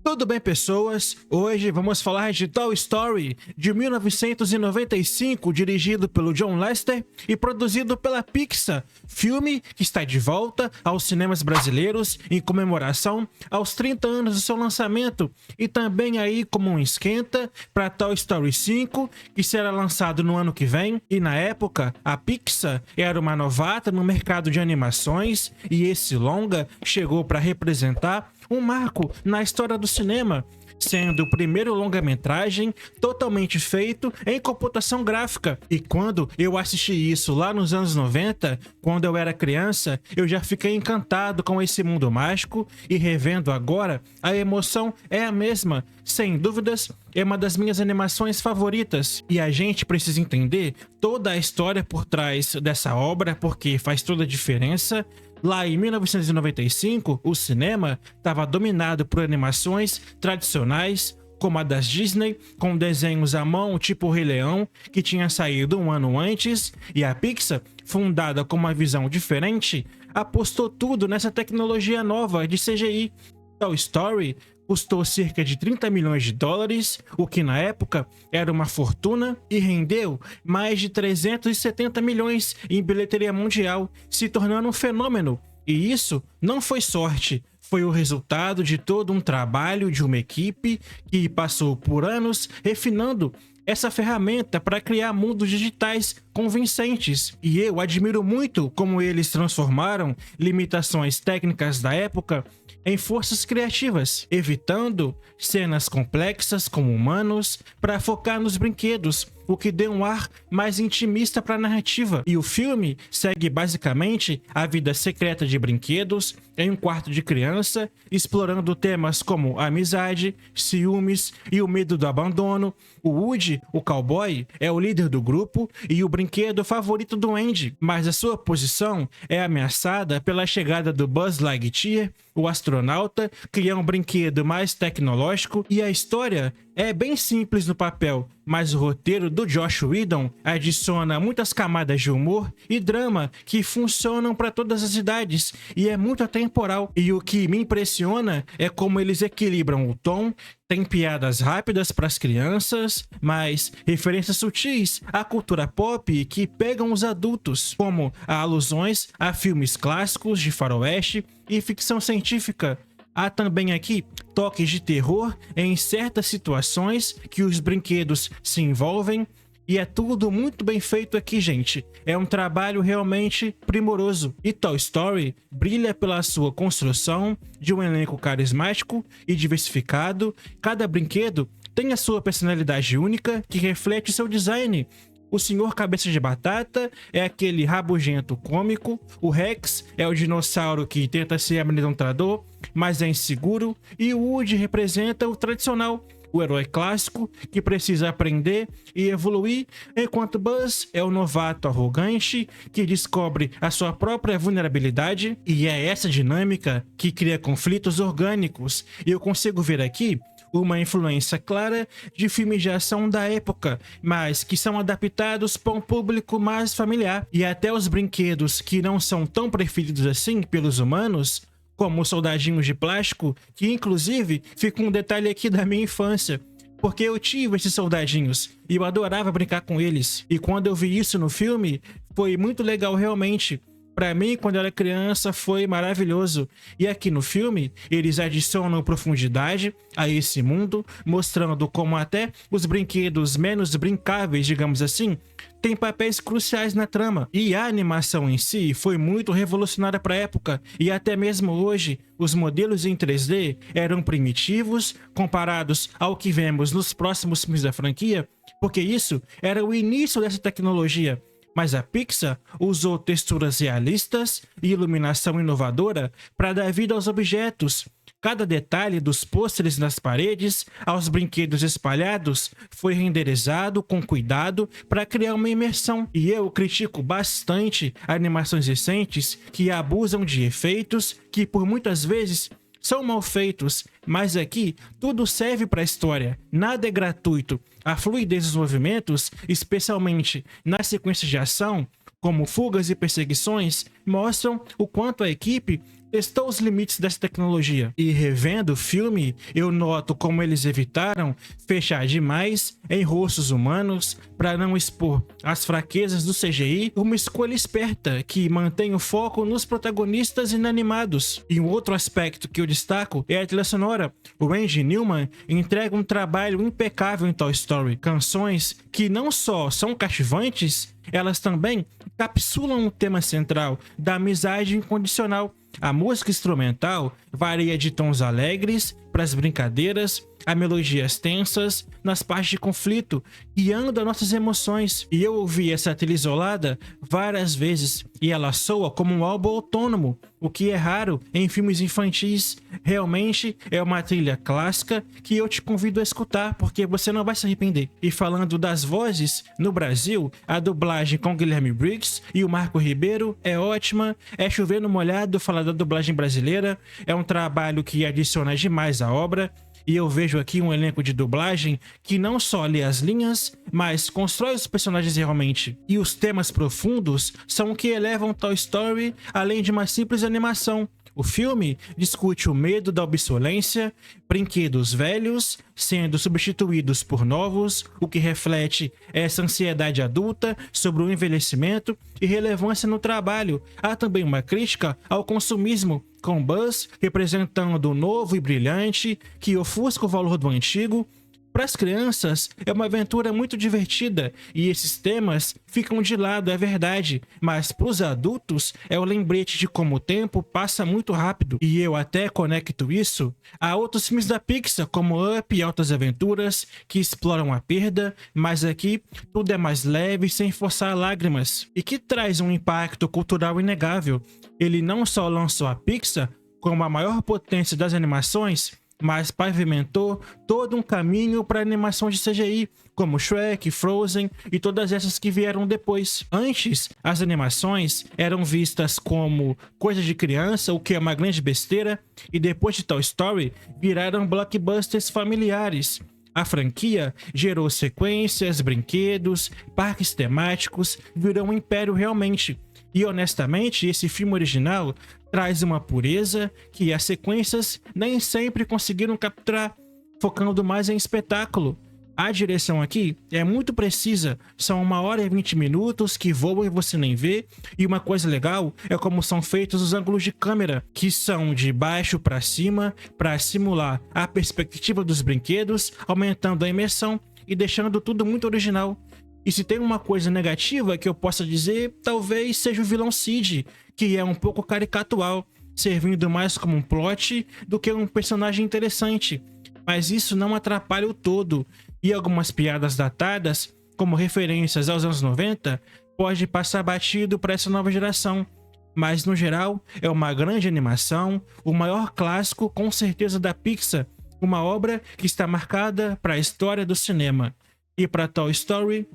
Tudo bem, pessoas? Hoje vamos falar de Toy Story, de 1995, dirigido pelo John Lasseter e produzido pela Pixar, filme que está de volta aos cinemas brasileiros em comemoração aos 30 anos do seu lançamento e também aí como um esquenta para Toy Story 5, que será lançado no ano que vem. E na época, a Pixar era uma novata no mercado de animações e esse longa chegou para representar um marco na história do cinema, sendo o primeiro longa-metragem totalmente feito em computação gráfica. E quando eu assisti isso lá nos anos 90, quando eu era criança, eu já fiquei encantado com esse mundo mágico e revendo agora, a emoção é a mesma. Sem dúvidas, é uma das minhas animações favoritas. E a gente precisa entender toda a história por trás dessa obra, porque faz toda a diferença. Lá em 1995, o cinema estava dominado por animações tradicionais, como a das Disney, com desenhos à mão tipo o Rei Leão, que tinha saído um ano antes, e a Pixar, fundada com uma visão diferente, apostou tudo nessa tecnologia nova de CGI. Toy Story custou cerca de 30 milhões de dólares, o que na época era uma fortuna, e rendeu mais de 370 milhões em bilheteria mundial, se tornando um fenômeno. E isso não foi sorte, foi o resultado de todo um trabalho de uma equipe que passou por anos refinando essa ferramenta para criar mundos digitais convincentes. E eu admiro muito como eles transformaram limitações técnicas da época em forças criativas, evitando cenas complexas com humanos para focar nos brinquedos, o que deu um ar mais intimista para a narrativa. E o filme segue basicamente a vida secreta de brinquedos em um quarto de criança, explorando temas como amizade, ciúmes e o medo do abandono. O Woody, o cowboy, é o líder do grupo e o brinquedo favorito do Andy, mas a sua posição é ameaçada pela chegada do Buzz Lightyear, o astronauta, que é um brinquedo mais tecnológico, e a história é bem simples no papel, mas o roteiro do Joss Whedon adiciona muitas camadas de humor e drama que funcionam para todas as idades e é muito atemporal. E o que me impressiona é como eles equilibram o tom. Tem piadas rápidas para as crianças, mas referências sutis à cultura pop que pegam os adultos, como alusões a filmes clássicos de faroeste e ficção científica. Há também aqui toques de terror em certas situações que os brinquedos se envolvem. E é tudo muito bem feito aqui, gente. É um trabalho realmente primoroso. E Toy Story brilha pela sua construção de um elenco carismático e diversificado. Cada brinquedo tem a sua personalidade única que reflete seu design. O Senhor Cabeça de Batata é aquele rabugento cômico, o Rex é o dinossauro que tenta ser amedrontador, mas é inseguro, e o Woody representa o tradicional, o herói clássico que precisa aprender e evoluir, enquanto Buzz é o novato arrogante que descobre a sua própria vulnerabilidade. E é essa dinâmica que cria conflitos orgânicos, e eu consigo ver aqui uma influência clara de filmes de ação da época, mas que são adaptados para um público mais familiar. E até os brinquedos que não são tão preferidos assim pelos humanos, como os soldadinhos de plástico, que inclusive fica um detalhe aqui da minha infância, porque eu tive esses soldadinhos e eu adorava brincar com eles. E quando eu vi isso no filme, foi muito legal realmente. Para mim, quando eu era criança, foi maravilhoso. E aqui no filme, eles adicionam profundidade a esse mundo, mostrando como até os brinquedos menos brincáveis, digamos assim, têm papéis cruciais na trama. E a animação em si foi muito revolucionária para a época, e até mesmo hoje, os modelos em 3D eram primitivos comparados ao que vemos nos próximos filmes da franquia, porque isso era o início dessa tecnologia. Mas a Pixar usou texturas realistas e iluminação inovadora para dar vida aos objetos. Cada detalhe dos pôsteres nas paredes aos brinquedos espalhados foi renderizado com cuidado para criar uma imersão. E eu critico bastante animações recentes que abusam de efeitos que por muitas vezes são mal feitos, mas aqui tudo serve para a história, nada é gratuito. A fluidez dos movimentos, especialmente nas sequências de ação, como fugas e perseguições, mostram o quanto a equipe testou os limites dessa tecnologia. E revendo o filme, eu noto como eles evitaram fechar demais em rostos humanos para não expor as fraquezas do CGI, uma escolha esperta que mantém o foco nos protagonistas inanimados. E um outro aspecto que eu destaco é a trilha sonora. O Randy Newman entrega um trabalho impecável em Toy Story. Canções que não só são cativantes, elas também capsulam o tema central da amizade incondicional. A música instrumental varia de tons alegres para as brincadeiras a melodias tensas nas partes de conflito, guiando as nossas emoções. E eu ouvi essa trilha isolada várias vezes e ela soa como um álbum autônomo, o que é raro em filmes infantis. Realmente é uma trilha clássica que eu te convido a escutar, porque você não vai se arrepender. E falando das vozes, no Brasil, a dublagem com Guilherme Briggs e o Marco Ribeiro é ótima, é chover no molhado falar da dublagem brasileira, é um trabalho que adiciona demais à obra. E eu vejo aqui um elenco de dublagem que não só lê as linhas, mas constrói os personagens realmente. E os temas profundos são o que elevam Toy Story além de uma simples animação. O filme discute o medo da obsolência, brinquedos velhos sendo substituídos por novos, o que reflete essa ansiedade adulta sobre o envelhecimento e relevância no trabalho. Há também uma crítica ao consumismo, com Buzz representando o novo e brilhante, que ofusca o valor do antigo. Para as crianças é uma aventura muito divertida e esses temas ficam de lado, é verdade, mas para os adultos é o lembrete de como o tempo passa muito rápido. E eu até conecto isso a outros filmes da Pixar, como Up e Altas Aventuras, que exploram a perda, mas aqui tudo é mais leve, sem forçar lágrimas, e que traz um impacto cultural inegável. Ele não só lançou a Pixar como a maior potência das animações, mas pavimentou todo um caminho para animação de CGI, como Shrek, Frozen e todas essas que vieram depois. Antes, as animações eram vistas como coisa de criança, o que é uma grande besteira, e depois de Toy Story, viraram blockbusters familiares. A franquia gerou sequências, brinquedos, parques temáticos, virou um império realmente. E honestamente, esse filme original traz uma pureza que as sequências nem sempre conseguiram capturar, focando mais em espetáculo. A direção aqui é muito precisa, são 1h20 que voam e você nem vê, e uma coisa legal é como são feitos os ângulos de câmera, que são de baixo para cima, para simular a perspectiva dos brinquedos, aumentando a imersão e deixando tudo muito original. E se tem uma coisa negativa que eu possa dizer, talvez seja o vilão Sid, que é um pouco caricatual, servindo mais como um plot do que um personagem interessante. Mas isso não atrapalha o todo, e algumas piadas datadas, como referências aos anos 90, pode passar batido para essa nova geração. Mas no geral, é uma grande animação, o maior clássico com certeza da Pixar, uma obra que está marcada para a história do cinema. E para Toy Story,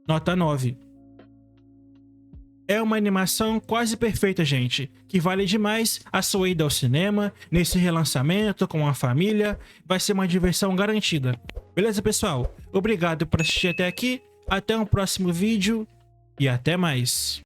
nota 9. É uma animação quase perfeita, gente, que vale demais a sua ida ao cinema, nesse relançamento com a família, vai ser uma diversão garantida. Beleza, pessoal? Obrigado por assistir até aqui, até um próximo vídeo e até mais.